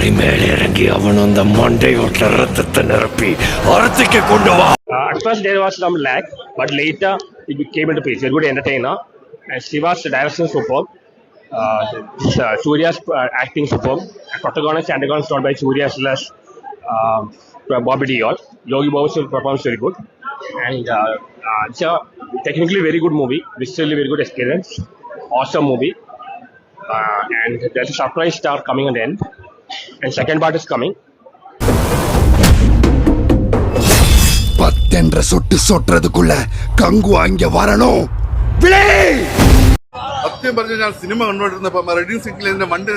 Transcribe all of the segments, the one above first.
ചാടി മേലെ ഇറങ്ങി അവനൊന്ന മണ്ടയോട്ട രക്തത്തെ നിറപ്പി അറത്തേക്ക് കൊണ്ടുപോവാ. At first there was some lag, but later it came into place. Very good entertainer. And Shiva's direction superb. Surya's acting superb. Protagonist and antagonist not by Surya slash Bobby Deol. Yogi Babu's performance very good. And it's a technically very good movie. Visually very good experience. Awesome movie. And there's a surprise star coming at the end. And second part is coming. பத்தென்ற சொட்டு சொட்டுறதுக்குள்ள கங்கு அங்க வரணும். സത്യം പറഞ്ഞ ഞാൻ cinema കണ്ടുകൊണ്ടിരുന്നപ്പോ ready സിംഗിളിന്റെ വണ്ടി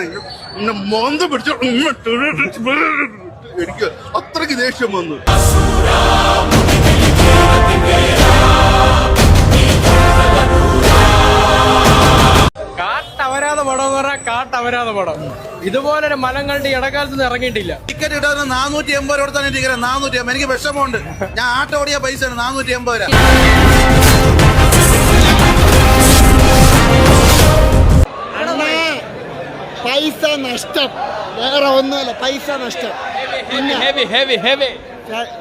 മോന്ത പിടിച്ചു എനിക്ക് അത്രയ്ക്ക് ദേഷ്യം വന്നു. കാട്ടവരാത പടം എന്ന് പറഞ്ഞാൽ കാട്ടവരാത പടം. ഇതുപോലൊരു മലങ്ങളുടെ ഇടക്കാലത്ത് ഇറങ്ങിയിട്ടില്ല. ടിക്കറ്റ് കിട്ടാൻ 480 രൂപ തന്നെ ടിക്കറ്റ്. 480. എനിക്ക് വിഷമമുണ്ട്. ഞാൻ ആട്ടോ ഓടിയ പൈസ 480 രൂപ. പൈസ നഷ്ടം, വേറെ ഒന്നുമല്ല. പൈസ നഷ്ടം.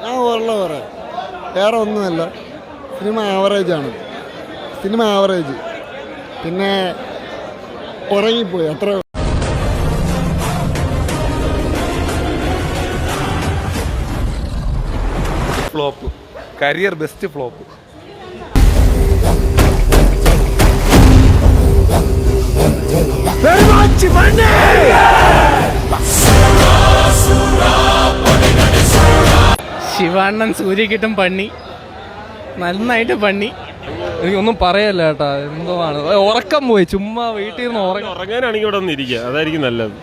ഞാൻ ഉള്ള പറയാം, വേറെ ഒന്നുമല്ല. സിനിമ ആവറേജാണ്. Cinema average. പിന്നെ ഉറങ്ങിപ്പോയി അത്ര. Flop, career best flop. ശിവാണ്ണൻ സൂര്യക്കിട്ടും പണി, നന്നായിട്ട് പണി. എനിക്കൊന്നും പറയല്ല ചേട്ടാ, എന്തോന്നാണ് ഉറക്കം പോയി. ചുമ്മാ വീട്ടിൽ നിന്ന് ഉറങ്ങാനാണെങ്കിൽ ഇവിടെ വന്നിരിക്കുക, അതായിരിക്കും നല്ലത്.